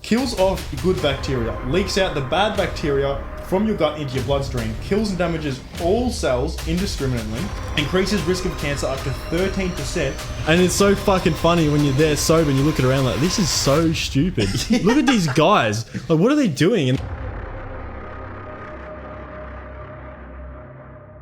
kills off good bacteria, leaks out the bad bacteria from your gut into your bloodstream, kills and damages all cells indiscriminately, increases risk of cancer up to 13%. And it's so fucking funny when you're there sober and you look around like, this is so stupid. Look at these guys. Like, what are they doing? And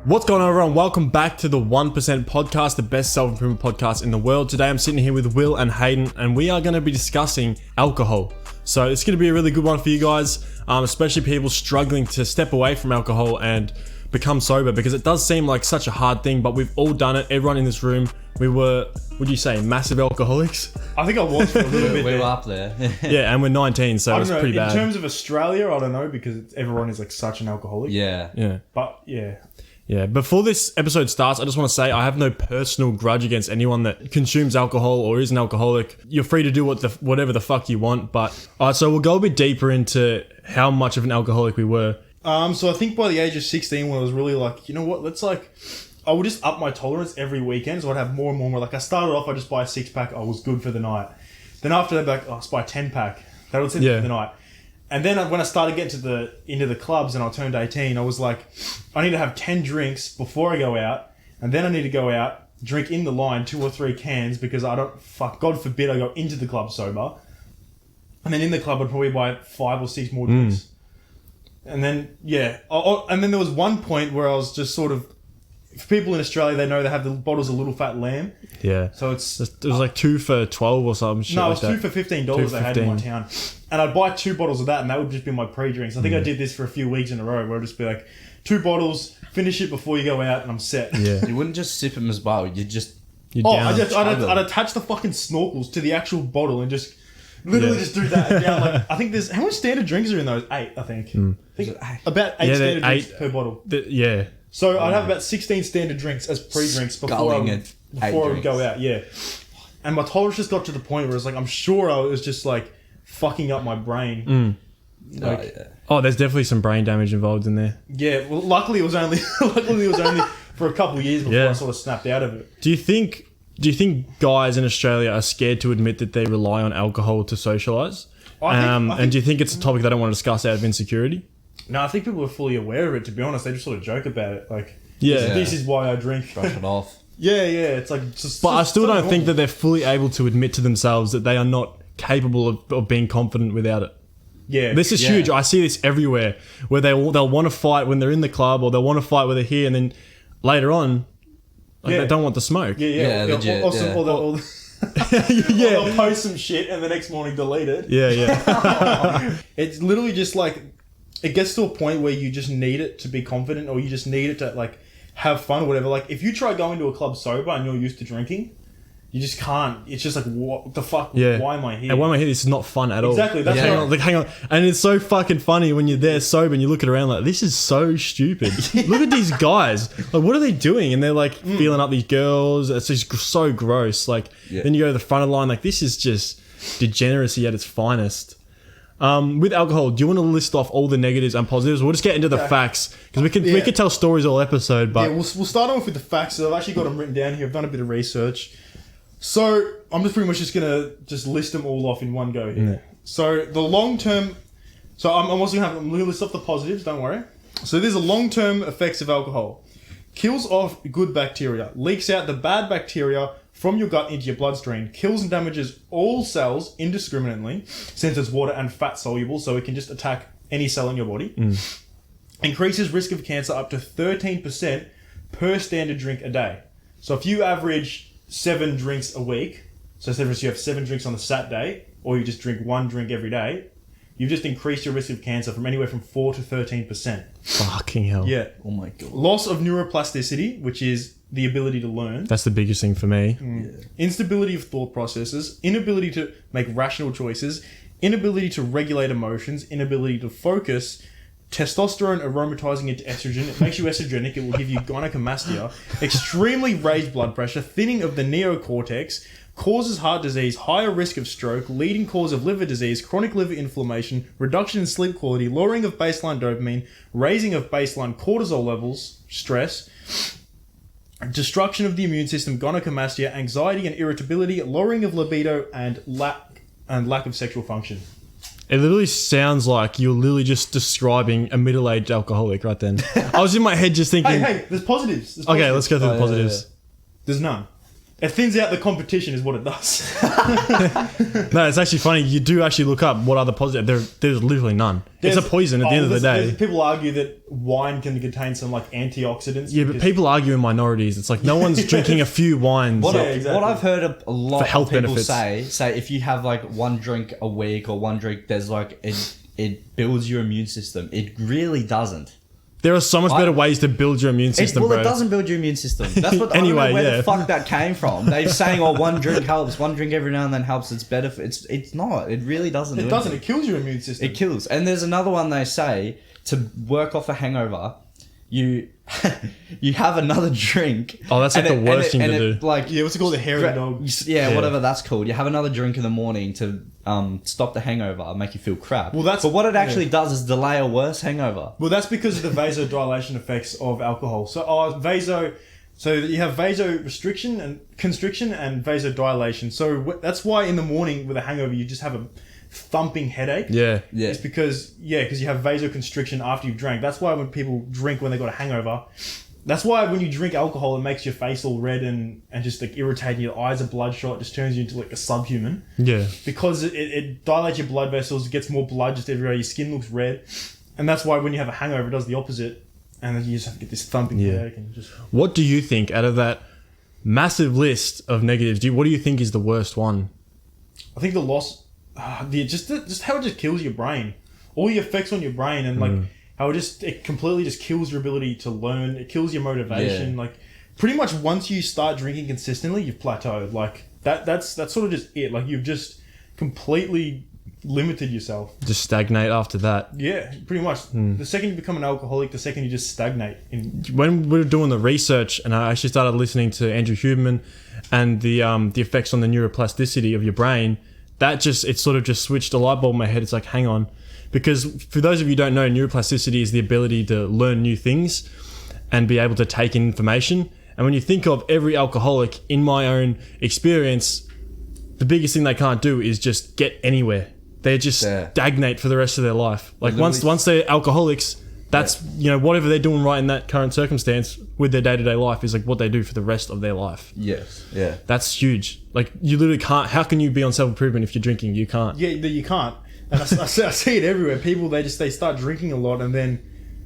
what's going on, everyone? Welcome back to the 1% podcast, the best self-improvement podcast in the world. Today I'm sitting here with Will and Hayden, and we are going to be discussing alcohol. So it's going to be a really good one for you guys, especially people struggling to step away from alcohol and become sober, because it does seem like such a hard thing, but we've all done it. Everyone in this room, we were, would you say, massive alcoholics? I think I was for a little bit. We were up there. Yeah, and we're 19, so it's pretty bad. In terms of Australia, I don't know, because everyone is like such an alcoholic. Yeah. But yeah. Yeah, before this episode starts, I just want to say I have no personal grudge against anyone that consumes alcohol or is an alcoholic. You're free to do whatever the fuck you want, but... Alright, so we'll go a bit deeper into how much of an alcoholic we were. So I think by the age of 16, when I was really like, you know what, I would just up my tolerance every weekend, so I'd have more and more. Like, I started off, I just buy a 6-pack, I was good for the night. Then after that, like, let's buy a 10-pack. That would set me for the night. And then when I started getting into the clubs and I turned 18, I was like, I need to have 10 drinks before I go out. And then I need to go out, drink in the line 2 or 3 cans, because God forbid I go into the club sober. And then in the club I'd probably buy 5 or 6 more drinks. And then, and then there was one point where I was just sort of, for people in Australia, they know they have the bottles of Little Fat Lamb. Yeah. So it was like 2 for 12 or something. No, it was 2 for $15 they had in my town. And I'd buy 2 bottles of that, and that would just be my pre-drinks. I think I did this for a few weeks in a row, where I'd just be like, 2 bottles, finish it before you go out, and I'm set. Yeah. You wouldn't just sip them as well. I'd attach the fucking snorkels to the actual bottle and just literally just do that. And down, like, I think there's, how much standard drinks are in those? 8, I think. About 8 standard drinks per bottle. So I'd have about 16 standard drinks as pre-drinks before I would go out. Yeah. And my tolerance just got to the point where it's like, I'm sure I was just like fucking up my brain. There's definitely some brain damage involved in there. Yeah. Well, luckily it was only for a couple of years before I sort of snapped out of it. Do you think guys in Australia are scared to admit that they rely on alcohol to socialise? And do you think it's a topic they don't want to discuss out of insecurity? No, I think people are fully aware of it, to be honest. They just sort of joke about it. Like, this is why I drink. Brush it off. Yeah. It's like... But I still don't think that they're fully able to admit to themselves that they are not capable of being confident without it. Yeah. This is huge. I see this everywhere, where they'll want to fight when they're in the club, or they'll want to fight when they're here, and then later on, they don't want the smoke. Legit. Or they'll post some shit and the next morning delete it. Yeah. It's literally just like... It gets to a point where you just need it to be confident, or you just need it to like have fun or whatever. Like, if you try going to a club sober and you're used to drinking, you just can't. It's just like, what the fuck? Yeah. Why am I here? And why am I here? This is not fun at all. Exactly. That's hang on. And it's so fucking funny when you're there sober and you look around like, this is so stupid. Look at these guys. Like, what are they doing? And they're like feeling up these girls. It's just so gross. Like, then you go to the front of the line. Like, this is just degeneracy at its finest. With alcohol, do you want to list off all the negatives and positives? We'll just get into the facts, because we could tell stories all episode. But we'll start off with the facts. So I've actually got them written down here. I've done a bit of research. So I'm just pretty much just gonna list them all off in one go here. Yeah. So the long term. So I'm gonna list off the positives. Don't worry. So there's the long term effects of alcohol. Kills off good bacteria, leaks out the bad bacteria from your gut into your bloodstream, kills and damages all cells indiscriminately, since it's water and fat soluble, so it can just attack any cell in your body. Increases risk of cancer up to 13% per standard drink a day. So if you average 7 drinks a week, so say you have 7 drinks on a Saturday, or you just drink 1 drink every day, you've just increased your risk of cancer from anywhere from 4 to 13%. Fucking hell. Yeah. Oh my God. Loss of neuroplasticity, which is the ability to learn. That's the biggest thing for me. Instability of thought processes, inability to make rational choices, inability to regulate emotions, inability to focus, testosterone aromatizing into estrogen. It makes you estrogenic. It will give you gynecomastia, extremely raised blood pressure, thinning of the neocortex, causes heart disease, higher risk of stroke, leading cause of liver disease, chronic liver inflammation, reduction in sleep quality, lowering of baseline dopamine, raising of baseline cortisol levels, stress, destruction of the immune system, gynecomastia, anxiety and irritability, lowering of libido, and lack of sexual function. It literally sounds like you're literally just describing a middle-aged alcoholic right then. I was in my head just thinking... Hey, there's positives. There's Okay, positives. let's go through the positives. There's none. It thins out the competition is what it does. No, it's actually funny. You do actually look up what are the positives. There's literally none. It's a poison at the end of the day. People argue that wine can contain some like antioxidants. Yeah, but people argue in minorities. It's like no one's drinking a few wines. What exactly. I've heard a lot For health of people benefits. say if you have like one drink a week or one drink, there's like it builds your immune system. It really doesn't. There are so much better ways to build your immune system, Well, bro. it doesn't build your immune system. That's what Anyway, I don't know where yeah. the fuck that came from. They're saying, "Oh, one drink helps. One drink every now and then helps. It's better." It's not. It really doesn't. It doesn't. It kills your immune system. It kills. And there's another one they say to work off a hangover. You have another drink. Oh, that's like the worst thing to do. Like Yeah, what's it called? The hairy dog. Yeah, Yeah. whatever that's called. You have another drink in the morning to stop the hangover, make you feel crap. Well, that's- but what it actually yeah. does is delay a worse hangover. Well, that's because of the vasodilation effects of alcohol. So, so you have vasorestriction and constriction and vasodilation. So that's why in the morning with a hangover you just have a thumping headache. Yeah. Yeah. It's because you have vasoconstriction after you've drank. That's why when people drink when they got a hangover, that's why when you drink alcohol it makes your face all red and just like irritating. Your eyes are bloodshot. It just turns you into like a subhuman. Yeah. Because it dilates your blood vessels, it gets more blood just everywhere, your skin looks red. And that's why when you have a hangover, it does the opposite. And then you just have to get this thumping headache and just... What do you think out of that massive list of negatives? What do you think is the worst one? I think the loss... just how it just kills your brain. All the effects on your brain and like how it completely just kills your ability to learn. It kills your motivation. Yeah. Like pretty much once you start drinking consistently, you've plateaued. Like that's sort of just it. Like you've just completely limited yourself. Just stagnate after that. Yeah, pretty much. The second you become an alcoholic, the second you just stagnate. When we were doing the research, and I actually started listening to Andrew Huberman and the effects on the neuroplasticity of your brain, it sort of just switched a light bulb in my head. It's like, hang on. Because for those of you who don't know, neuroplasticity is the ability to learn new things and be able to take in information. And when you think of every alcoholic, in my own experience, the biggest thing they can't do is just get anywhere. They just stagnate for the rest of their life. Like once they're alcoholics, that's whatever they're doing right in that current circumstance with their day-to-day life is like what they do for the rest of their life. Yes. Yeah. That's huge. Like you literally can't. How can you be on self-improvement if you're drinking? You can't. Yeah, you can't. And I see it everywhere. People they start drinking a lot, and then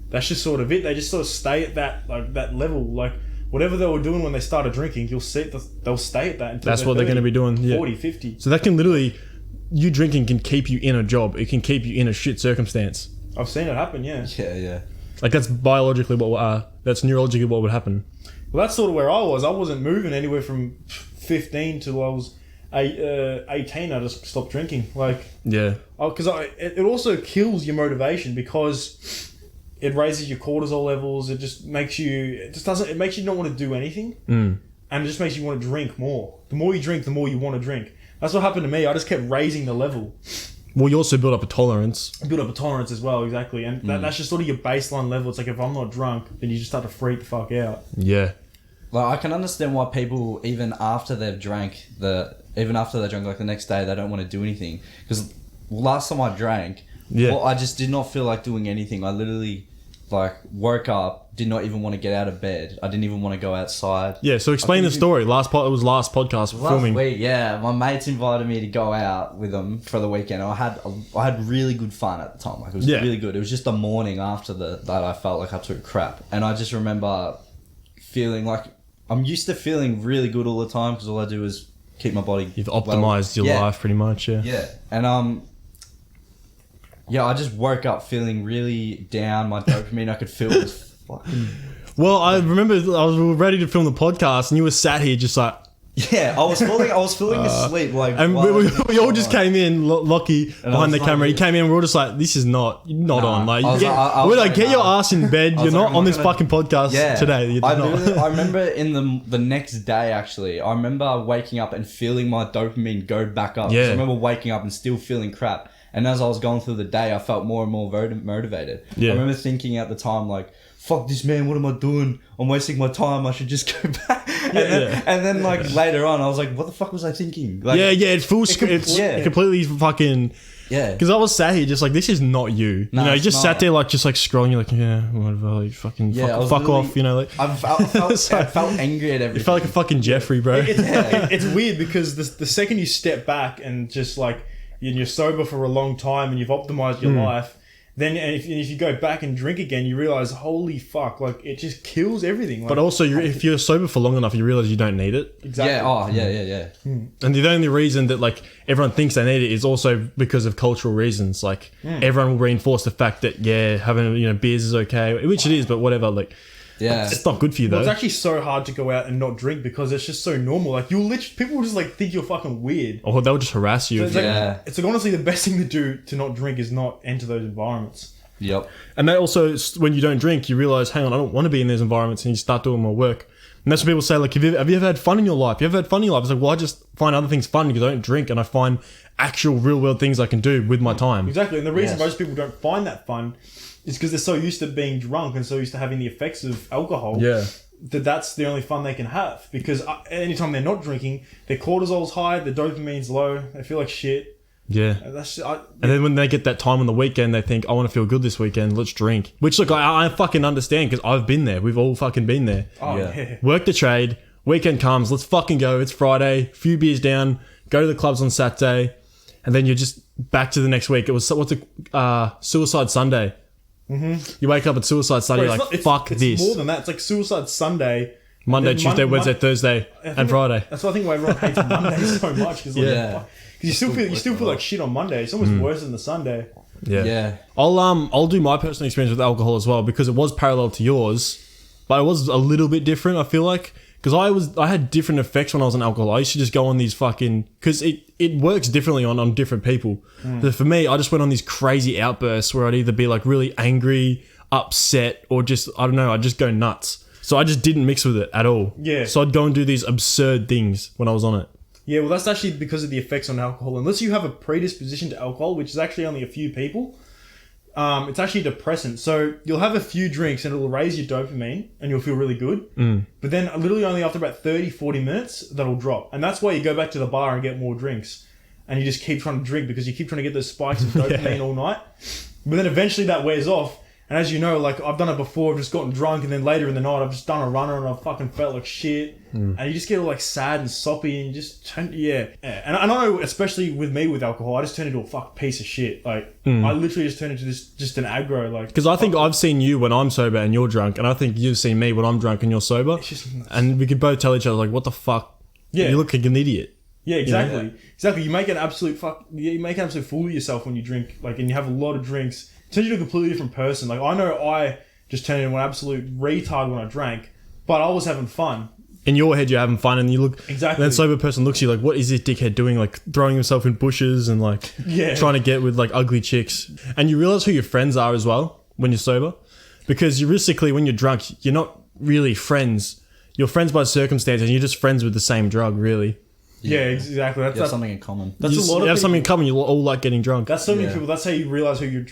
that's just sort of it. They just sort of stay at that level. Like whatever they were doing when they started drinking, you'll see they'll stay at that until That's what they're going to be doing. Yeah. 40, 50. So that can literally, you drinking can keep you in a job. It can keep you in a shit circumstance. I've seen it happen. Yeah. Yeah. Like that's biologically that's neurologically what would happen. Well, that's sort of where I was. I wasn't moving anywhere from 15 till I was 18. I just stopped drinking. Like Yeah. because it also kills your motivation because it raises your cortisol levels. It makes you not want to do anything, and it just makes you want to drink more. The more you drink, the more you want to drink. That's what happened to me. I just kept raising the level. Well, you also build up a tolerance. Build up a tolerance as well, exactly, and that's just sort of your baseline level. It's like if I'm not drunk, then you just start to freak the fuck out. Yeah. Like I can understand why people even after they've drank like the next day they don't want to do anything because last time I drank, I just did not feel like doing anything. I literally like woke up, did not even want to get out of bed. I didn't even want to go outside. Yeah. So explain the story. It was last podcast filming. Last week, yeah, my mates invited me to go out with them for the weekend. I had really good fun at the time. Like it was really good. It was just the morning after that I felt like I took crap, and I just remember feeling like I'm used to feeling really good all the time because all I do is keep my body. You've optimized your life pretty much. Yeah. Yeah, and I just woke up feeling really down. My dopamine I could feel was fucking. Well, I remember we were ready to film the podcast, and you were sat here just like. Yeah, I was falling asleep. Like, and we all just came in, Lockie behind the camera. He came in, and we were all just like, "This is not on." Like, we're like, "Get your ass in bed. You're not on this fucking podcast today." I remember in the next day actually. I remember waking up and feeling my dopamine go back up. Yeah. So I remember waking up and still feeling crap. And as I was going through the day, I felt more and more motivated. Yeah. I remember thinking at the time, like, fuck this, man, what am I doing? I'm wasting my time, I should just go back. And then like later on, I was like, what the fuck was I thinking? Like, it's full it's completely fucking... Yeah. Because I was sat here just like, this is not you. No, you know, you just sat not. there like, just like scrolling, you're like, yeah, whatever, like, fuck off, you know, like... I felt angry at everything. You felt like a fucking Jeffrey, bro. It's weird because the second you step back and just like you're sober for a long time and you've optimized your life, then if you go back and drink again, you realize, holy fuck, like it just kills everything. Like, but also, if you're sober for long enough, you realize you don't need it. Exactly. Yeah. And the only reason that like everyone thinks they need it is also because of cultural reasons. Like everyone will reinforce the fact that having beers is okay, which it is, but whatever. Like it's not good for you though. Well, it's actually so hard to go out and not drink because it's just so normal. Like people will just like think you're fucking weird, or they'll just harass you. So it's like honestly the best thing to do to not drink is not enter those environments. Yep. And that also, when you don't drink, you realize, hang on, I don't want to be in those environments, and you start doing more work. And that's what people say, like, have you ever had fun in your life? It's like, well, I just find other things fun because I don't drink, and I find actual real world things I can do with my time. Exactly. And the reason most people don't find that fun is because they're so used to being drunk and so used to having the effects of alcohol. Yeah. That's the only fun they can have, because anytime they're not drinking, their cortisol's high, their dopamine's low, they feel like shit. Yeah. And then when they get that time on the weekend, they think, I want to feel good this weekend, let's drink. Which, look, I fucking understand because I've been there. We've all fucking been there. Oh, yeah. Work the trade, weekend comes, let's fucking go. It's Friday, few beers down, go to the clubs on Saturday, and then you're just back to the next week. It was, Suicide Sunday. Mm-hmm. You wake up at Suicide Sunday, you're like, fuck this. It's more than that. It's like Suicide Sunday. Monday, Tuesday, Wednesday, Thursday, and Friday. That's why I think why everyone hates Monday so much. Cause you still feel like shit on Monday. It's almost worse than the Sunday. Yeah. I'll do my personal experience with alcohol as well because it was parallel to yours, but it was a little bit different. I feel like because I had different effects when I was on alcohol. I used to just go on these because it works differently on different people. But for me, I just went on these crazy outbursts where I'd either be like really angry, upset, or just I don't know. I'd just go nuts. So I just didn't mix with it at all. Yeah. So I'd go and do these absurd things when I was on it. Yeah, well, that's actually because of the effects on alcohol. Unless you have a predisposition to alcohol, which is actually only a few people, it's actually a depressant. So you'll have a few drinks and it'll raise your dopamine and you'll feel really good. But then literally only after about 30, 40 minutes, that'll drop. And that's why you go back to the bar and get more drinks. And you just keep trying to drink because you keep trying to get those spikes of dopamine all night. But then eventually that wears off. And as you know, like I've done it before, I've just gotten drunk and then later in the night I've just done a runner and I've fucking felt like shit. And you just get all like sad and soppy and you just turn, And I know, especially with me with alcohol, I just turn into a fuck piece of shit. Like I literally just turn into just an aggro. Like because I think I've seen you when I'm sober and you're drunk, and I think you've seen me when I'm drunk and you're sober. It's just nuts. And we could both tell each other like, what the fuck? Yeah. You look like an idiot. Yeah, exactly. You know? Exactly. You make an absolute fool of yourself when you drink, like, and you have a lot of drinks. It turns you into a completely different person. Like, I know I just turned into an absolute retard when I drank, but I was having fun. In your head, you're having fun, and you look... Exactly. And that sober person looks at you like, what is this dickhead doing? Like, throwing himself in bushes and, like, trying to get with, like, ugly chicks. And you realise who your friends are as well when you're sober. Because realistically, when you're drunk, you're not really friends. You're friends by circumstance, and you're just friends with the same drug, really. Yeah, exactly. You have something in common. That's a lot of people. You have something in common. You all like getting drunk. That's so many people. That's how you realize who your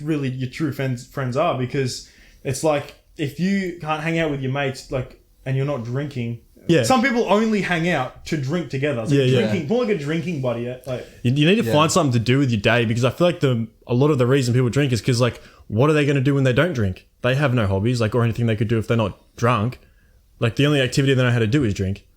true friends are. Because it's like if you can't hang out with your mates, like, and you're not drinking. Yeah. Some people only hang out to drink together. It's like drinking, more like a drinking buddy. Like you need to find something to do with your day, because I feel like a lot of the reason people drink is because, like, what are they going to do when they don't drink? They have no hobbies, like, or anything they could do if they're not drunk. Like, the only activity they know how to do is drink.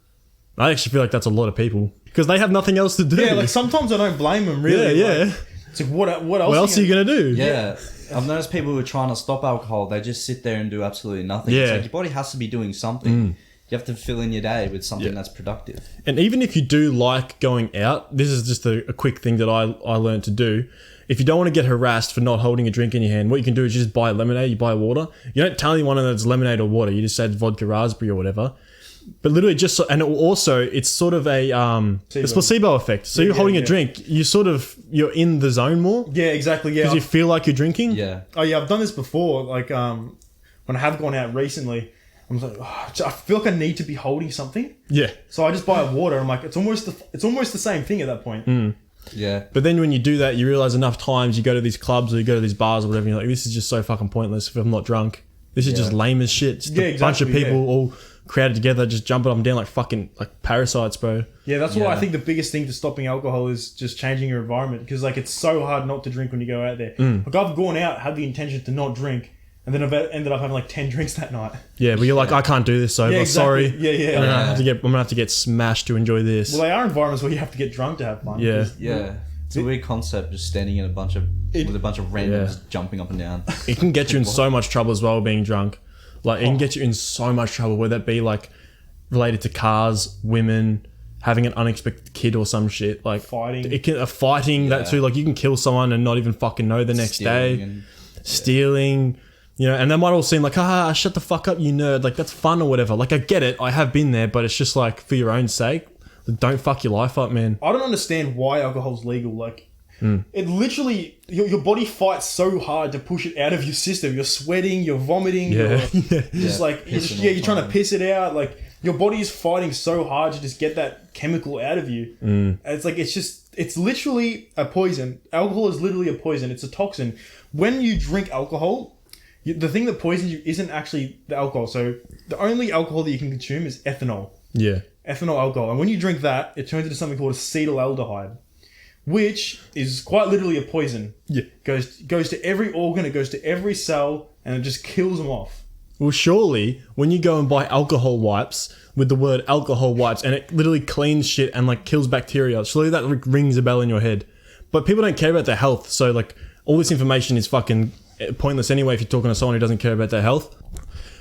I actually feel like that's a lot of people because they have nothing else to do. Yeah, like sometimes I don't blame them. Really. Yeah. Like, it's like what else? What else are you gonna do? Yeah. I've noticed people who are trying to stop alcohol, they just sit there and do absolutely nothing. Yeah. It's like your body has to be doing something. You have to fill in your day with something that's productive. And even if you do like going out, this is just a quick thing that I learned to do. If you don't want to get harassed for not holding a drink in your hand, what you can do is you just buy lemonade, you buy water. You don't tell anyone that it's lemonade or water. You just say it's vodka raspberry or whatever. But literally just, and it's sort of it's placebo effect. So you're holding a drink, you're in the zone more. Yeah, exactly. Yeah. Because you feel like you're drinking. Yeah. Oh yeah, I've done this before. Like when I have gone out recently, I'm like, I feel like I need to be holding something. Yeah. So I just buy water. I'm like, it's almost the same thing at that point. Yeah. But then when you do that, you realize enough times you go to these clubs or you go to these bars or whatever, and you're like, this is just so fucking pointless if I'm not drunk. This is just lame as shit. Just a bunch of people all crowded together, just jumping up and down like fucking like parasites, bro. Yeah, that's why I think the biggest thing to stopping alcohol is just changing your environment, because like it's so hard not to drink when you go out there. Like I've gone out, had the intention to not drink, and then I've ended up having like 10 drinks that night. Yeah, but you're like, I can't do this, so sorry. Yeah. I'm gonna have to get smashed to enjoy this. Well, they are environments where you have to get drunk to have fun. Yeah. Yeah. It's a weird concept, just standing in with a bunch of randoms jumping up and down. It can get you in so much trouble as well, being drunk. Like, it can get you in so much trouble, whether that be like related to cars, women, having an unexpected kid or some shit. Like fighting. It can fighting that too. Like you can kill someone and not even fucking know the next day. Stealing. You know, and they might all seem like, shut the fuck up, you nerd. Like, that's fun or whatever. Like, I get it. I have been there, but it's just like, for your own sake, don't fuck your life up, man. I don't understand why alcohol's legal. Like, it literally, your body fights so hard to push it out of your system. You're sweating, you're vomiting, you're trying to piss it out. Like, your body is fighting so hard to just get that chemical out of you. And it's like, it's literally a poison. Alcohol is literally a poison. It's a toxin. When you drink alcohol, the thing that poisons you isn't actually the alcohol. So the only alcohol that you can consume is ethanol. Yeah. Ethanol alcohol. And when you drink that, it turns into something called acetaldehyde, which is quite literally a poison. Yeah. Goes to every organ, it goes to every cell, and it just kills them off. Well, surely, when you go and buy alcohol wipes with the word alcohol wipes and it literally cleans shit and like kills bacteria, surely that rings a bell in your head. But people don't care about their health. So like all this information is fucking pointless anyway if you're talking to someone who doesn't care about their health.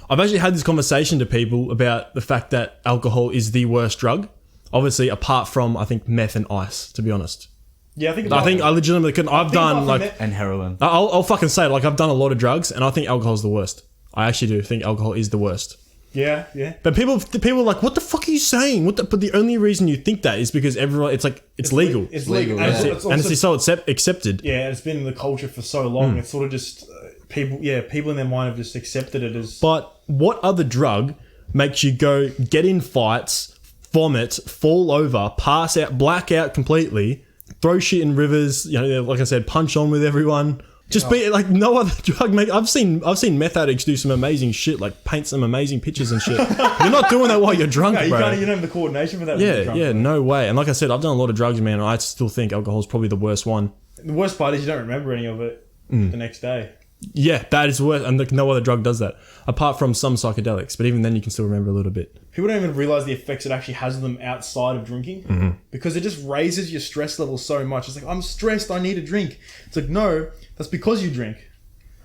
I've actually had this conversation to people about the fact that alcohol is the worst drug. Obviously, apart from, I think, meth and ice, to be honest. Yeah, I legitimately couldn't. I've done like... And heroin. I'll fucking say it. Like, I've done a lot of drugs and I think alcohol's the worst. I actually do think alcohol is the worst. Yeah. But people are like, what the fuck are you saying? But the only reason you think that is because everyone, it's legal. It's legal. And it's so accepted. Yeah, it's been in the culture for so long. It's sort of just people in their mind have just accepted it as... But what other drug makes you go get in fights, vomit, fall over, pass out, black out completely, throw shit in rivers, you know, like I said, punch on with everyone... Just be like no other drug. I've seen meth addicts do some amazing shit, like paint some amazing pictures and shit. You're not doing that while you're drunk, no, bro. You don't have the coordination for that. When you're drunk, no way. And like I said, I've done a lot of drugs, man. And I still think alcohol is probably the worst one. The worst part is you don't remember any of it the next day. Yeah, that is worse, and no other drug does that, apart from some psychedelics. But even then, you can still remember a little bit. People don't even realize the effects it actually has on them outside of drinking, because it just raises your stress level so much. It's like, I'm stressed, I need a drink. It's like, no, that's because you drink.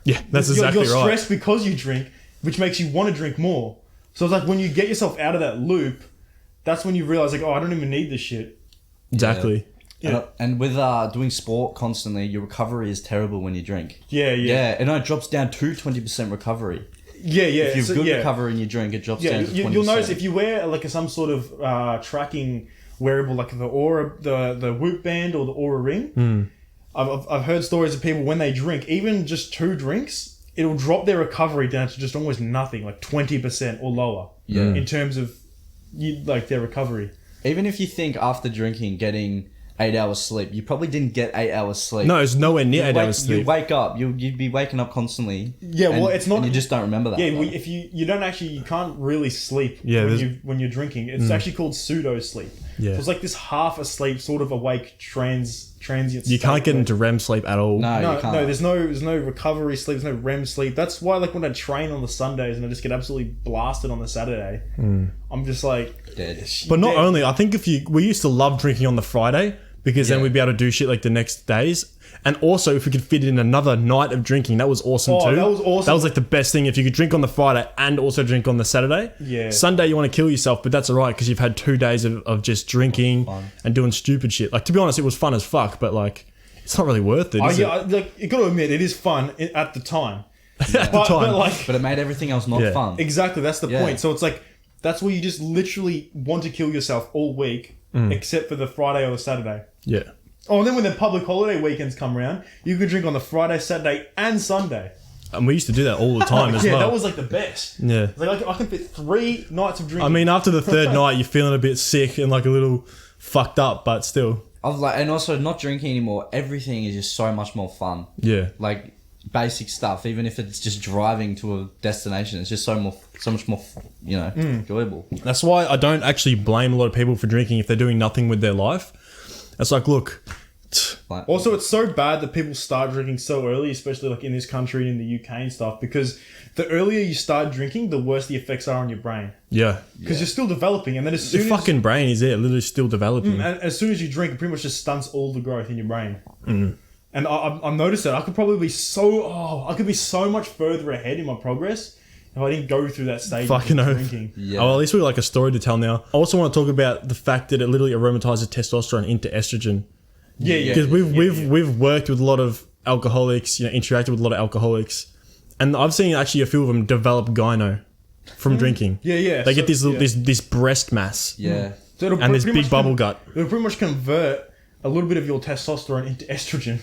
Yeah, that's exactly right. You're stressed because you drink, which makes you want to drink more. So it's like when you get yourself out of that loop, that's when you realize like, I don't even need this shit. Exactly. Yeah. And with doing sport constantly, your recovery is terrible when you drink. Yeah. And it drops down to 20% recovery. Yeah. If you have good recovery and you drink, it drops down to 20%. You'll notice if you wear like some sort of tracking wearable, like the Aura, the Whoop band or the Aura ring. I've heard stories of people when they drink, even just 2 drinks, it'll drop their recovery down to just almost nothing, like 20% or lower. Yeah. In terms of their recovery. Even if you think after drinking getting 8 hours sleep, you probably didn't get 8 hours sleep. No, it's nowhere near 8 hours sleep. You wake up, you'd be waking up constantly. Yeah, well, it's not. And you just don't remember that. Yeah, if you can't really sleep when you're drinking. It's actually called pseudo sleep. Yeah, so it's like this half asleep, sort of awake transient. You can't get into REM sleep at all. No, you can't. No, there's no recovery sleep. There's no REM sleep. That's why, like, when I train on the Sundays and I just get absolutely blasted on the Saturday, I'm just like dead. But not only, I think we used to love drinking on the Friday because then we'd be able to do shit like the next days. And also, if we could fit in another night of drinking, that was awesome too. That was awesome. That was like the best thing. If you could drink on the Friday and also drink on the Saturday. Yeah. Sunday, you want to kill yourself, but that's all right because you've had 2 days of just drinking and doing stupid shit. Like, to be honest, it was fun as fuck, but like, it's not really worth it. Like, you got to admit, it is fun at the time. At the time. But it made everything else not fun. Exactly, that's the point. So it's like, that's where you just literally want to kill yourself all week, except for the Friday or the Saturday. Yeah. Oh, and then when the public holiday weekends come around, you can drink on the Friday, Saturday, and Sunday. And we used to do that all the time as well. Yeah, that was like the best. Yeah. Like I can fit 3 nights of drinking. I mean, after the third night, you're feeling a bit sick and like a little fucked up, but still. Of like, and also not drinking anymore. Everything is just so much more fun. Yeah. Like basic stuff, even if it's just driving to a destination, it's just so much more, enjoyable. That's why I don't actually blame a lot of people for drinking if they're doing nothing with their life. It's like, look. Also, it's so bad that people start drinking so early, especially like in this country and in the UK and stuff, because the earlier you start drinking, the worse the effects are on your brain. Yeah. Because you're still developing, and then as soon Your fucking brain is there, literally still developing. and as soon as you drink, it pretty much just stunts all the growth in your brain. And I've noticed that I could probably be I could be so much further ahead in my progress if I didn't go through that stage Fucking of oath. drinking. Yeah. Oh, well, at least we got like a story to tell now. I also want to talk about the fact that it literally aromatizes testosterone into estrogen. Yeah. Because we've worked with a lot of alcoholics, interacted with a lot of alcoholics, and I've seen actually a few of them develop gyno from drinking. Yeah. They get this breast mass. Yeah. So it'll And this pretty big much bubble gut. It'll pretty much convert a little bit of your testosterone into estrogen.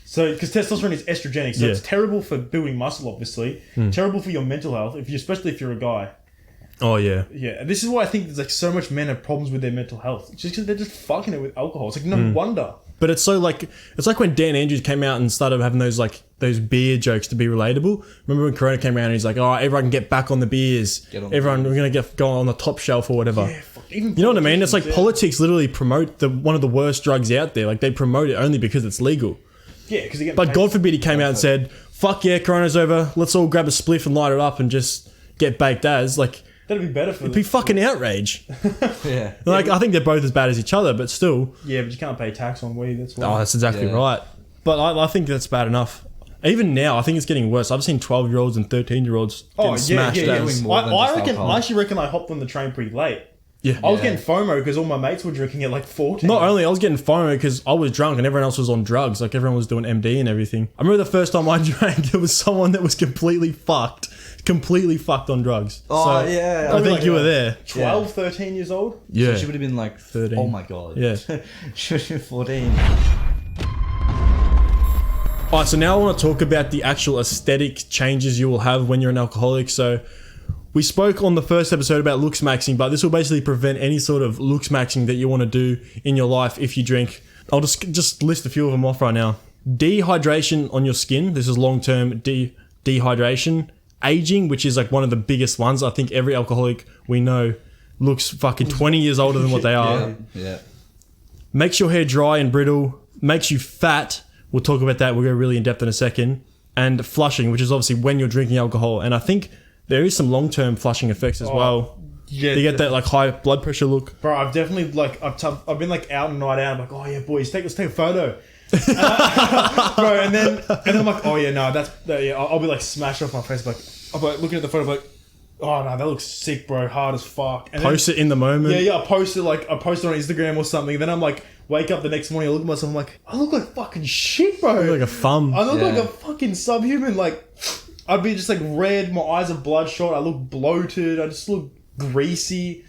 So, because testosterone is estrogenic, so it's terrible for building muscle, obviously. Terrible for your mental health, especially if you're a guy. Oh yeah. Yeah, this is why I think there's like so much men have problems with their mental health. It's just because they're just fucking it with alcohol. It's like no wonder. But it's like when Dan Andrews came out and started having those beer jokes to be relatable. Remember when Corona came around and he's like, "Oh, everyone can get back on the beers. We're gonna go on the top shelf or whatever." Yeah, even you know what I mean? It's like politics literally promote one of the worst drugs out there. Like they promote it only because it's legal. Yeah, because But God forbid he came out and said, "Fuck yeah, Corona's over. Let's all grab a spliff and light it up and just get baked as." Like that'd be better for it'd be fucking outrage. Yeah. Like I think they're both as bad as each other, but still. Yeah, but you can't pay tax on weed. That's why. Oh, that's exactly right. But I think that's bad enough. Even now, I think it's getting worse. I've seen 12-year-olds and 13-year-olds getting smashed as. More than just alcohol. I actually reckon I hopped on the train pretty late. Yeah. I was getting FOMO because all my mates were drinking at like 14. Not only I was getting FOMO because I was drunk and everyone else was on drugs. Like everyone was doing MD and everything. I remember the first time I drank, there was someone that was completely fucked on drugs. Oh, So, yeah. I think you were there. 12, 13 years old? Yeah. So she would have been like 13. Oh my god. Yeah. She would have been 14. Alright, so now I want to talk about the actual aesthetic changes you will have when you're an alcoholic. So we spoke on the first episode about looks maxing, but this will basically prevent any sort of looks maxing that you want to do in your life if you drink. I'll just list a few of them off right now. Dehydration on your skin. This is long-term dehydration. Aging, which is like one of the biggest ones. I think every alcoholic we know looks fucking 20 years older than what they are. Yeah. Makes your hair dry and brittle. Makes you fat. We'll talk about that. We'll go really in depth in a second. And flushing, which is obviously when you're drinking alcohol. And I think there is some long-term flushing effects as well. Yeah. You get that like high blood pressure look. Bro, I've definitely like, I've been like out and night out. I'm like, oh yeah, boys, let's take a photo. Bro, and then I'm like, oh yeah, no, I'll be like smashed off my face. Like, I'll be like looking at the photo, like, oh no, that looks sick, bro, hard as fuck. And Post it in the moment. Yeah, I post it on Instagram or something. Then I'm like, wake up the next morning, I look at myself, I'm like, I look like fucking shit, bro. You look like a thumb. I look like a fucking subhuman. Like, I'd be just like red, my eyes are bloodshot, I look bloated, I just look greasy.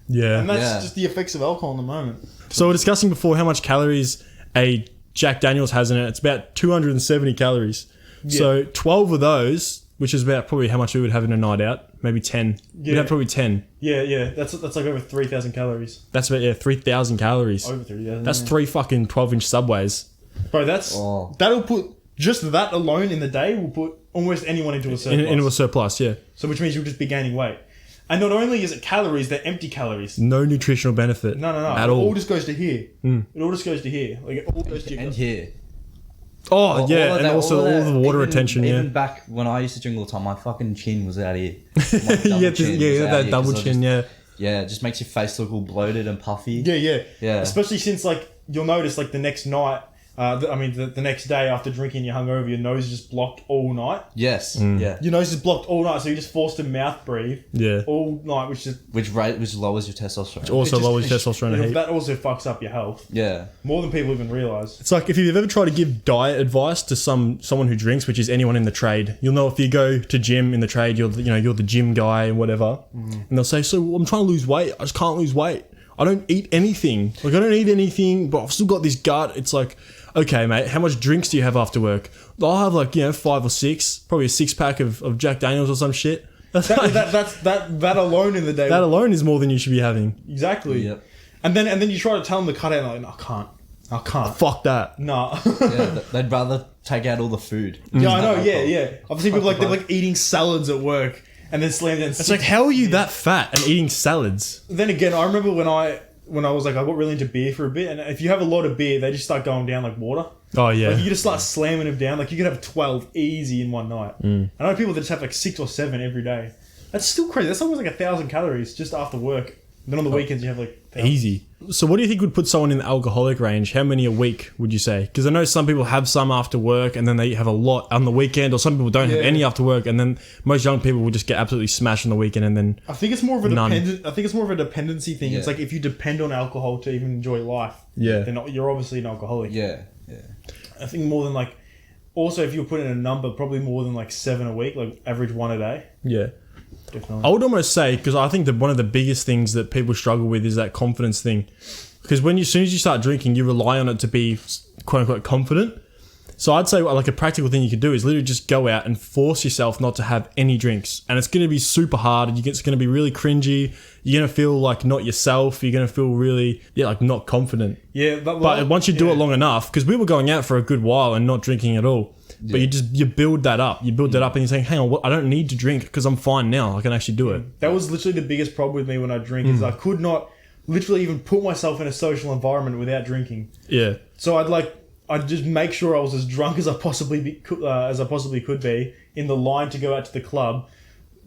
Yeah. And that's just the effects of alcohol in the moment. So we're discussing before how much calories a Jack Daniels has in it. It's about 270 calories. Yeah. So 12 of those, which is about probably how much we would have in a night out. Maybe 10. Yeah. We'd have probably 10. Yeah. That's like over 3,000 calories. That's about 3,000 calories. Over 3,000. That's 3 fucking 12-inch Subways. Bro, that'll put just that alone in the day will put almost anyone into a surplus. Into a surplus, yeah. So which means you'll just be gaining weight. And not only is it calories, they're empty calories. No nutritional benefit. No. At all. It all just goes to here. It all just goes to here. Like it all goes to your And here. Oh, yeah. And also all the water retention, yeah. Even back when I used to drink all the time, my fucking chin was out here. Yeah, that double chin, yeah. Yeah, it just makes your face look all bloated and puffy. Yeah. Yeah. Especially since like you'll notice like the next night, the next day after drinking, you're hungover, your nose is just blocked all night. Yes. Yeah. Your nose is blocked all night, so you're just forced to mouth breathe. Yeah. All night, which lowers your testosterone. Also lowers testosterone a heap. That also fucks up your health. Yeah. More than people even realise. It's like if you've ever tried to give diet advice to someone who drinks, which is anyone in the trade, you'll know if you go to gym in the trade, you're the gym guy and whatever, and they'll say, "So I'm trying to lose weight. I just can't lose weight. I don't eat anything. Like I don't eat anything, but I've still got this gut." It's like, okay, mate, how much drinks do you have after work? I'll have 5 or 6, probably a 6-pack of Jack Daniels or some shit. That alone in the day. That alone is more than you should be having. Exactly. Yep. And then you try to tell them to cut out, and they're like, no, I can't. I can't. Fuck that. Nah. Yeah, they'd rather take out all the food. Yeah, I know. Yeah. I've seen people they're like eating salads at work and then slam down. It's like, how are you that fat and eating salads? Then again, I remember when I was like, I got really into beer for a bit, and if you have a lot of beer, they just start going down like water. Oh yeah. Like you just start slamming them down. Like you could have 12 easy in one night. I know people that just have like 6 or 7 every day. That's still crazy. That's almost like 1,000 calories just after work. Then on the weekends you have like 1,000. Easy. So what do you think would put someone in the alcoholic range? How many a week would you say? Because I know some people have some after work and then they have a lot on the weekend, or some people don't have any after work, and then most young people will just get absolutely smashed on the weekend and then I think it's more of a dependency thing. Yeah. It's like if you depend on alcohol to even enjoy life, then you're obviously an alcoholic. Yeah. I think more than like, also if you put in a number, probably more than like 7 a week, like average 1 a day. Yeah. Definitely. I would almost say, because I think that one of the biggest things that people struggle with is that confidence thing. Because as soon as you start drinking, you rely on it to be quote unquote confident. So I'd say like a practical thing you could do is literally just go out and force yourself not to have any drinks. And it's going to be super hard. It's going to be really cringy. You're going to feel like not yourself. You're going to feel really, like not confident. Yeah. But once you do it long enough, because we were going out for a good while and not drinking at all. But you build that up. You build that up and you're saying, hang on, I don't need to drink because I'm fine now. I can actually do it. That was literally the biggest problem with me when I drink is I could not literally even put myself in a social environment without drinking. Yeah. So I'd just make sure I was as drunk as I possibly could be in the line to go out to the club,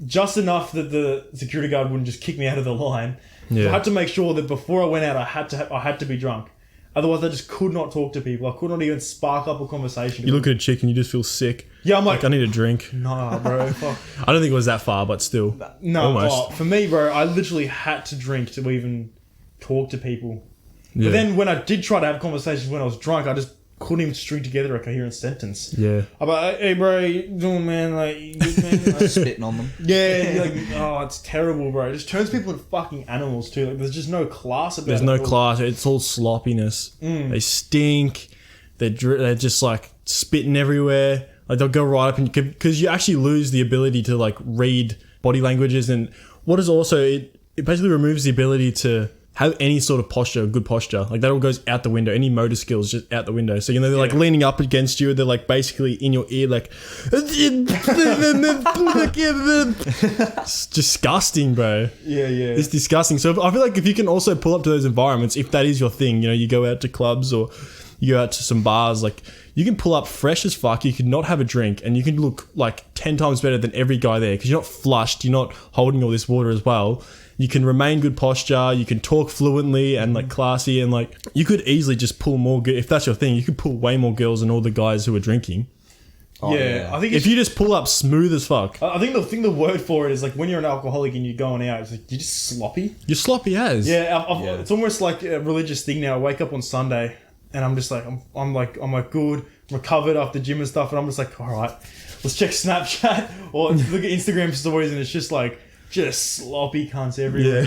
just enough that the security guard wouldn't just kick me out of the line. Yeah. So I had to make sure that before I went out, I had to be drunk. Otherwise, I just could not talk to people. I could not even spark up a conversation. You look at a chick and you just feel sick. Yeah, I'm like I need a drink. Nah, bro. Fuck. I don't think it was that far, but still. No, almost. For me, bro, I literally had to drink to even talk to people. Yeah. But then when I did try to have conversations when I was drunk, I just couldn't even string together a coherent sentence. Yeah. I'm like, hey, bro, you doing, man? Like, you good, man? Like, Spitting on them. yeah, you're like, oh, it's terrible, bro. It just turns people into fucking animals, too. Like, there's just no class about it. There's no class. It's all sloppiness. They stink. They're just like spitting everywhere. Like they'll go right up and because you actually lose the ability to like read body languages, and what is also it basically removes the ability to have any sort of posture, good posture. Like that all goes out the window. Any motor skills just out the window. So they're like leaning up against you. They're like basically in your ear, like it's disgusting, bro. Yeah. It's disgusting. So I feel like if you can also pull up to those environments, if that is your thing, you go out to clubs or you go out to some bars, like you can pull up fresh as fuck. You can not have a drink and you can look like 10 times better than every guy there because you're not flushed. You're not holding all this water as well. You can remain good posture. You can talk fluently and like classy, and like you could easily just pull more. If that's your thing, you could pull way more girls than all the guys who are drinking. Oh, yeah, I think if you just pull up smooth as fuck. I think the word for it is like when you're an alcoholic and you're going out, it's like you're just sloppy. You're sloppy as. Yeah, it's almost like a religious thing now. I wake up on Sunday and I'm just like I'm like good, recovered after gym and stuff, and I'm just like, all right, let's check Snapchat or look at Instagram stories, and it's just like. Just sloppy cunts everywhere.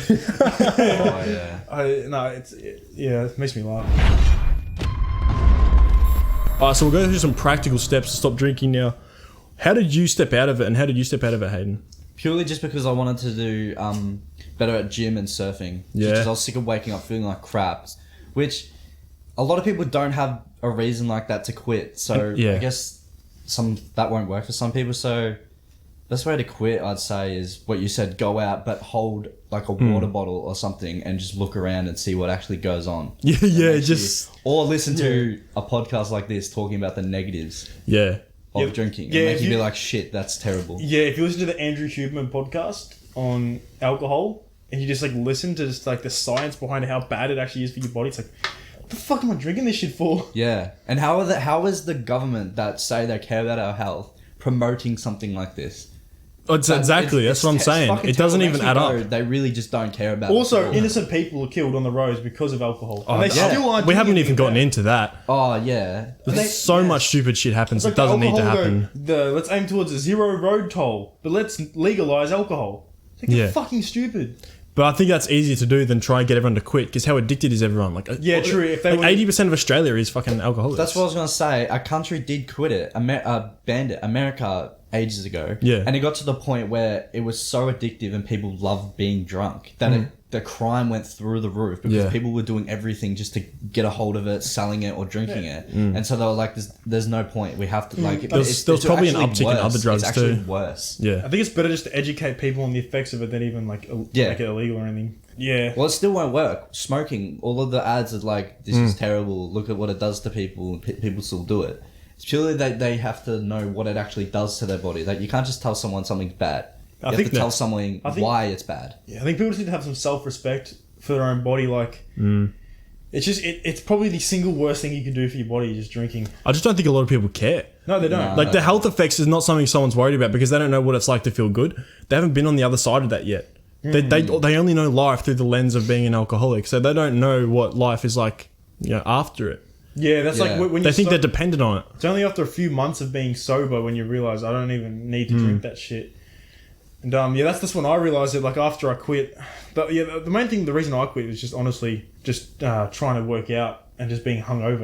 Yeah. It makes me laugh. Alright, so we'll go through some practical steps to stop drinking now. How did you step out of it, and how did you step out of it, Hayden? Purely just because I wanted to do better at gym and surfing. Yeah. Because I was sick of waking up feeling like crap. Which a lot of people don't have a reason like that to quit. So I guess that won't work for some people. So best way to quit, I'd say, is what you said, go out, but hold like a water bottle or something and just look around and see what actually goes on. Or listen to a podcast like this talking about the negatives of drinking. And make you be like, shit, that's terrible. Yeah, if you listen to the Andrew Huberman podcast on alcohol and you just like listen to just like the science behind how bad it actually is for your body, it's like, what the fuck am I drinking this shit for? Yeah. And how is the government that say they care about our health promoting something like this? That's what I'm saying. It doesn't even add up. They really just don't care about it. Also, innocent people are killed on the roads because of alcohol. And they still aren't. We haven't even gotten into that. Oh, yeah. So much stupid shit happens that doesn't need to happen. Let's aim towards a zero road toll, but let's legalize alcohol. It's fucking stupid. But I think that's easier to do than try and get everyone to quit, because how addicted is everyone? Like, yeah, true. If they 80% of Australia is fucking alcoholics. That's what I was going to say. A country did quit it, banned it, America, ages ago. Yeah. And it got to the point where it was so addictive and people loved being drunk that the crime went through the roof because people were doing everything just to get a hold of it, selling it or drinking it. And so they were like, there's no point. We have to like. There was probably an uptick in other drugs it's actually too. Worse. Yeah. I think it's better just to educate people on the effects of it than even like make it illegal or anything. Yeah. Well, it still won't work. Smoking, all of the ads are like, this is terrible. Look at what it does to people. People still do it. It's purely that they have to know what it actually does to their body. Like you can't just tell someone something's bad. You have to tell someone why it's bad. Yeah, I think people just need to have some self-respect for their own body. Like, it's just it's probably the single worst thing you can do for your body, just drinking. I just don't think a lot of people care. No, they don't. Like the health effects is not something someone's worried about because they don't know what it's like to feel good. They haven't been on the other side of that yet. They only know life through the lens of being an alcoholic, so they don't know what life is like, after it. Yeah, that's like when they think they're dependent on it. It's only after a few months of being sober when you realize I don't even need to drink that shit. And that's when I realized it. Like after I quit, but the main thing, the reason I quit was just honestly just trying to work out and just being hungover.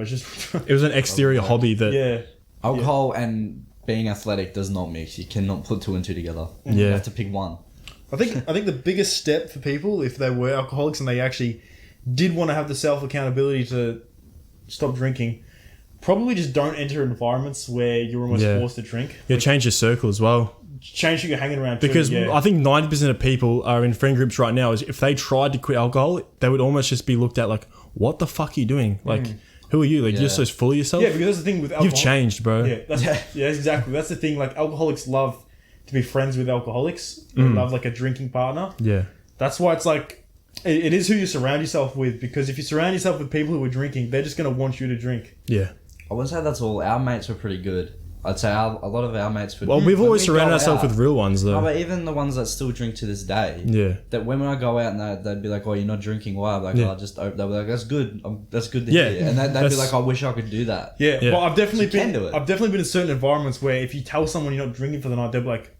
It was an exterior hobby that alcohol and being athletic does not mix. You cannot put two and two together. You have to pick one. I think the biggest step for people, if they were alcoholics and they actually did want to have the self accountability to stop drinking, probably just don't enter environments where you're almost forced to drink. Yeah, change your circle as well. Change who you're hanging around because too, I think 90% of people are in friend groups right now is if they tried to quit alcohol, they would almost just be looked at like, what the fuck are you doing? Like, who are you? Like, you're so full of yourself? Yeah, because that's the thing with alcohol. You've changed, bro. Yeah, that's exactly. That's the thing. Like, alcoholics love to be friends with alcoholics. They love like a drinking partner. Yeah. That's why it's like, it is who you surround yourself with, because if you surround yourself with people who are drinking, they're just going to want you to drink. Yeah. I wouldn't say that's all. Our mates were pretty good. I'd say a lot of our mates would... Well, we've always surrounded ourselves with real ones, though. No, but even the ones that still drink to this day. Yeah. That when I go out and they'd be like, "Oh, you're not drinking? Why?" I'm like, "Oh, they'll be like, that's good. That's good to hear." And they'd be like, "I wish I could do that." Yeah. Well, I've definitely can do it. I've definitely been in certain environments where if you tell someone you're not drinking for the night, they'll be like,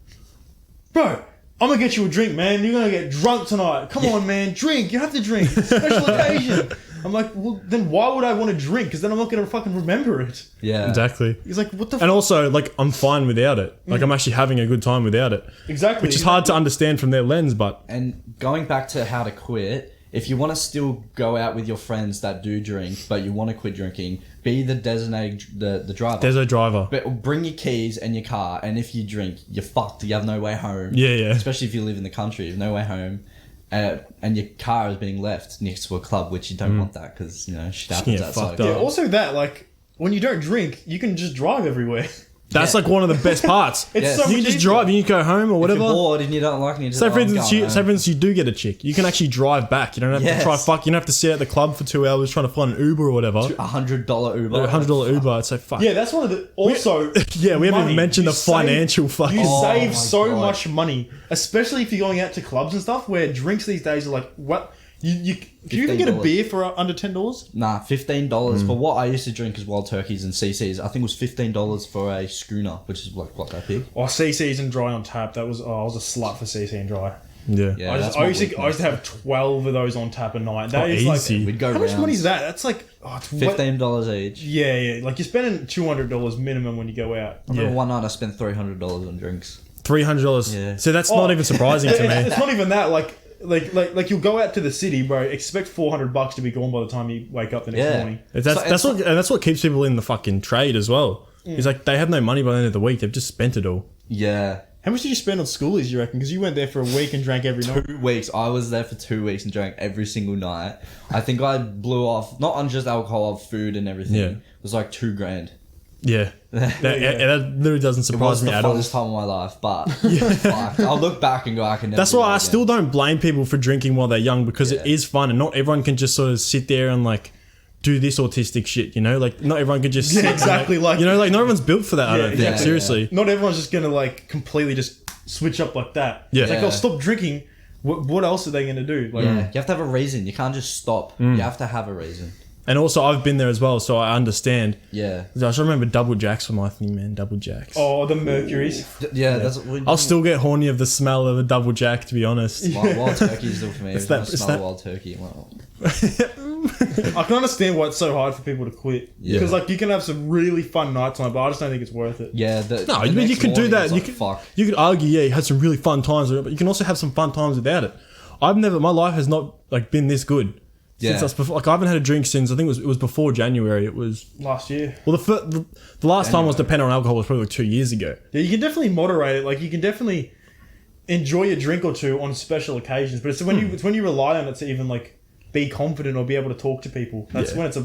"Bro, I'm gonna get you a drink, man. You're gonna get drunk tonight. Come on, man. Drink. You have to drink. It's a special occasion." I'm like, well, then why would I want to drink? Because then I'm not going to fucking remember it. Yeah. Exactly. He's like, what the And also, like, I'm fine without it. Like, I'm actually having a good time without it. Exactly. Which is hard to understand from their lens, but... And going back to how to quit, if you want to still go out with your friends that do drink, but you want to quit drinking, be the designated, the driver. There's a driver. But bring your keys and your car, and if you drink, you're fucked. You have no way home. Yeah, yeah. Especially if you live in the country, you have no way home. And your car is being left next to a club, which you don't want that because, you know, shit happens outside. Yeah, also that, like, when you don't drink, you can just drive everywhere. That's like one of the best parts. It's so you can just drive and you can go home or whatever. If you're bored and you don't like it, say for instance, you do get a chick. You can actually drive back. You don't have to try fuck. You don't have to sit at the club for 2 hours trying to find an Uber or whatever. $100 Uber. $100 Uber. It's like fuck. Yeah, that's one of the also. We haven't even mentioned the financial fucking. You save so much money, especially if you're going out to clubs and stuff where drinks these days are like what. Do you even get a beer for under $10? Nah, $15 for what I used to drink as Wild Turkeys and CCs. I think it was $15 for a schooner, which is like what that big. Oh, CCs and dry on tap. That was I was a slut for CC and dry. Yeah. I used to have 12 of those on tap a night. That is easy. like we'd go. How much money is that? That's like it's $15 each. Yeah. Like you're spending $200 minimum when you go out. I remember one night I spent $300 on drinks. $300. Yeah. So that's not even surprising to me. It's not even that. Like you'll go out to the city, bro. Expect $400 to be gone by the time you wake up the next morning. That's what keeps people in the fucking trade as well. It's like they have no money by the end of the week. They've just spent it all. Yeah. How much did you spend on schoolies, you reckon? Because you went there for a week and drank every night. 2 weeks. I was there for 2 weeks and drank every single night. I think I blew off, not on just alcohol, food and everything. Yeah. It was like $2,000. Yeah. That literally doesn't surprise me at all. It was the funnest time of my life, but I'll look back and go, I can never. That's why I still don't blame people for drinking while they're young, because it is fun and not everyone can just sort of sit there and like do this autistic shit, you know? Like not everyone could just sit exactly like you know, like not everyone's built for that, I don't think. Exactly. Seriously. Not everyone's just gonna like completely just switch up like that. Yeah. It's like, oh, stop drinking. What else are they gonna do? Like, you have to have a reason. You can't just stop. You have to have a reason. And also, I've been there as well, so I understand. Yeah. I just remember double jacks were my thing, man. Double jacks. Oh, the Mercuries. Yeah, that's what I'll still get horny of the smell of a double jack, to be honest. Wild turkey is still for me. It's that smell of wild turkey. I can understand why it's so hard for people to quit. Yeah. Because like you can have some really fun nights on it, but I just don't think it's worth it. Yeah. You could do that. You could argue, you had some really fun times with it, but you can also have some fun times without it. my life has not like been this good. Since that's before, like I haven't had a drink since I think it was before January. It was last year. Well, the last time I was dependent on alcohol was probably like 2 years ago. Yeah, you can definitely moderate it. Like you can definitely enjoy a drink or two on special occasions, but it's when you rely on it to even like be confident or be able to talk to people. That's when it's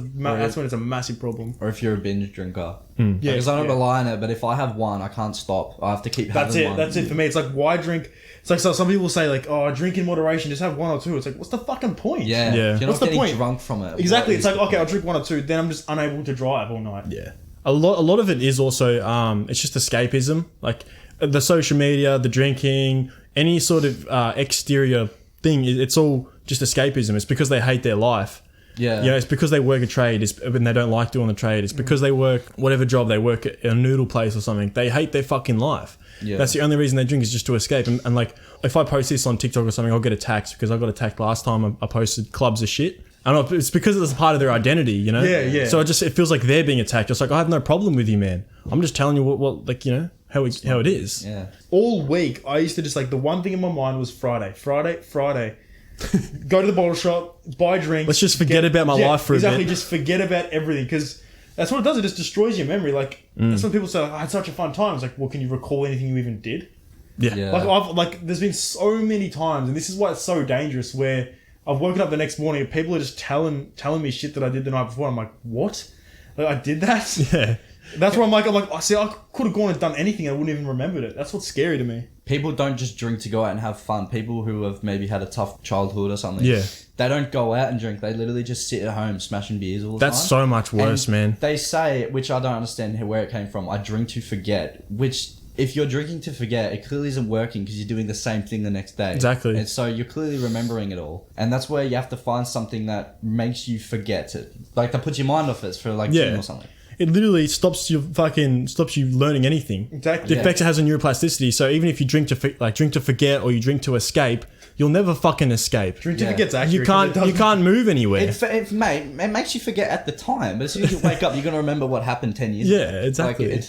a massive problem. Or if you're a binge drinker. Yeah, because I don't rely on it, but if I have one, I can't stop. I have to keep having one. That's it for me. It's like, why drink? It's like, so some people say like, oh, drink in moderation, just have one or two. It's like, what's the fucking point? Yeah. You're not getting drunk from it. Exactly. It's like, okay, I'll drink one or two, then I'm just unable to drive all night. Yeah. A lot of it is also, it's just escapism. Like the social media, the drinking, any sort of exterior thing, it's all just escapism. It's because they hate their life. Yeah. You know, it's because they work a trade and they don't like doing the trade. It's because they work whatever job they work at a noodle place or something. They hate their fucking life. Yeah. That's the only reason they drink is just to escape. And like, if I post this on TikTok or something, I'll get attacked because I got attacked last time I posted clubs of shit. I don't know, it's because it's part of their identity, you know? Yeah. So it feels like they're being attacked. It's like, I have no problem with you, man. I'm just telling you what like, you know, how it is. Yeah. All week, I used to just like, the one thing in my mind was Friday. Go to the bottle shop, buy drinks. Let's just forget about my life for a bit. Exactly, just forget about everything because that's what it does. It just destroys your memory. Like, that's when people say, I had such a fun time. It's like, well, can you recall anything you even did? Yeah. Like, there's been so many times, and this is why it's so dangerous, where I've woken up the next morning and people are just telling me shit that I did the night before. I'm like, what? Like, I did that? Yeah. That's where I'm like, I see, I could have gone and done anything. I wouldn't even remembered it. That's what's scary to me. People don't just drink to go out and have fun. People who have maybe had a tough childhood or something. Yeah. They don't go out and drink. They literally just sit at home smashing beers all the time. That's so much worse, man. They say, which I don't understand where it came from, I drink to forget, which if you're drinking to forget, it clearly isn't working because you're doing the same thing the next day. Exactly. And so you're clearly remembering it all. And that's where you have to find something that makes you forget it. Like that puts your mind off it for like gym or something. It literally stops you learning anything. Exactly. The effect it has on neuroplasticity. So even if you drink to forget or you drink to escape, you'll never fucking escape. Drink to forget's accurate. You can't move anywhere. It makes you forget at the time, but as soon as you wake up, you're gonna remember what happened 10 years ago. Yeah, exactly.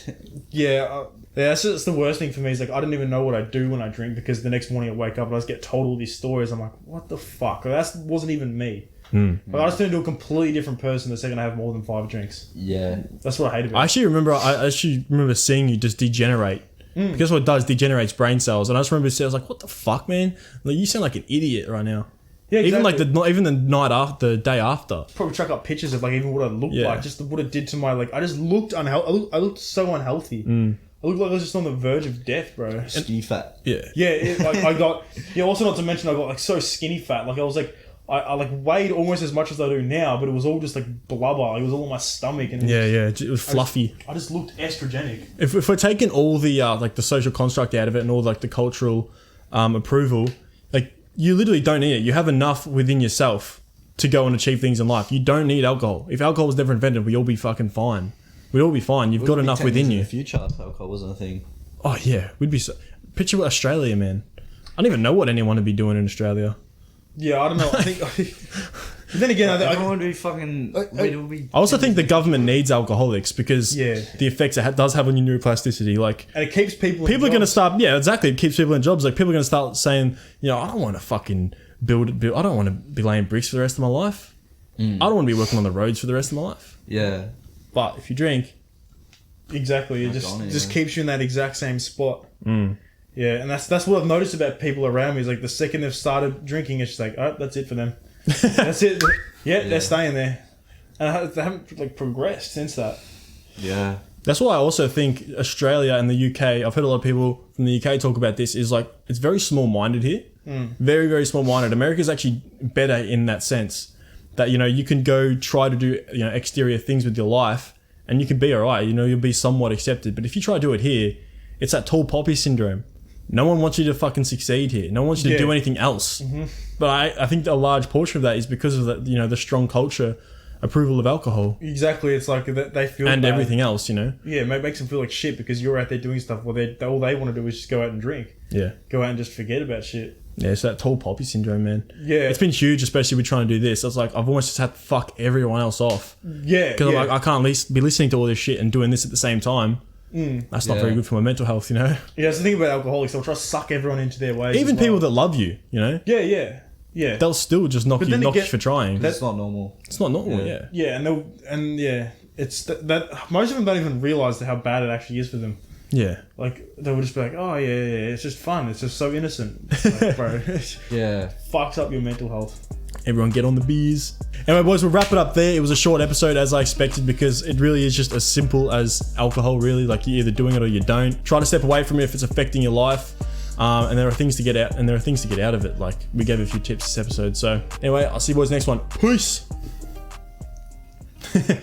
That's the worst thing for me. Is like I didn't even know what I do when I drink because the next morning I wake up and I just get told all these stories. I'm like, what the fuck? That wasn't even me. But I just turned into a completely different person the second I have more than 5 drinks. Yeah, that's what I hate about it. I actually remember seeing you just degenerate. Because what it does, degenerates brain cells. And I just remember I was like, what the fuck, man? Like, you sound like an idiot right now. Yeah, exactly. Even the day after. Probably chuck up pictures of like even what I looked like, just what it did to my like. I just looked unhealthy. I looked so unhealthy. I looked like I was just on the verge of death, bro. Skinny fat. Yeah. I got. Yeah. Also, not to mention, I got like so skinny fat. Like I was like. I like weighed almost as much as I do now, but it was all just like blubber. Like, it was all on my stomach, and it was fluffy. I just looked estrogenic. If we're taking all the like the social construct out of it and all like the cultural approval, like you literally don't need it. You have enough within yourself to go and achieve things in life. You don't need alcohol. If alcohol was never invented, we'd all be fucking fine. We'd all be fine. You've got enough within you. In the future, if alcohol wasn't a thing. Oh yeah, we'd be. Picture Australia, man. I don't even know what anyone would be doing in Australia. Yeah, I don't know. I think. Then again, everyone would be fucking. I also think the government needs alcoholics because the effects it does have on your neuroplasticity, like, and it keeps people. People are going to start. Yeah, exactly. It keeps people in jobs. Like people are going to start saying, I don't want to fucking build. I don't want to be laying bricks for the rest of my life. I don't want to be working on the roads for the rest of my life. Yeah, but if you drink, exactly, it just keeps you in that exact same spot. Yeah, and that's what I've noticed about people around me is like the second they've started drinking, it's just like, oh, that's it for them. That's it. Yeah, they're staying there. And they haven't like progressed since that. Yeah. That's why I also think Australia and the UK, I've heard a lot of people from the UK talk about this, is like, it's very small-minded here. Very, very small-minded. America's actually better in that sense. That, you can go try to do, exterior things with your life and you can be all right. You'll be somewhat accepted. But if you try to do it here, it's that tall poppy syndrome. No one wants you to fucking succeed here. No one wants you to do anything else. But I think a large portion of that is because of the strong culture approval of alcohol. Exactly. It's like they feel and bad. Everything else, Yeah, it makes them feel like shit because you're out there doing stuff. Well, all they want to do is just go out and drink. Yeah. Go out and just forget about shit. Yeah, it's that tall poppy syndrome, man. Yeah. It's been huge, especially with trying to do this. It's like I've almost just had to fuck everyone else off. Yeah. Because I'm like, I can't be listening to all this shit and doing this at the same time. That's not very good for my mental health, Yeah, that's the thing about alcoholics. They'll try to suck everyone into their ways. Even people that love you, Yeah. Yeah. they'll still just knock But you then you again, for trying. That's not normal. It's not normal, yeah. Yeah, it's that most of them don't even realize how bad it actually is for them. Yeah. Like they would just be like, oh yeah, it's just fun. It's just so innocent, like, bro. Yeah. Fucks up your mental health. Everyone get on the beers. Anyway, boys, we'll wrap it up there. It was a short episode as I expected because it really is just as simple as alcohol, really. Like you're either doing it or you don't. Try to step away from it if it's affecting your life. And there are things to get out, and there are things to get out of it. Like we gave a few tips this episode. So anyway, I'll see you boys next one. Peace.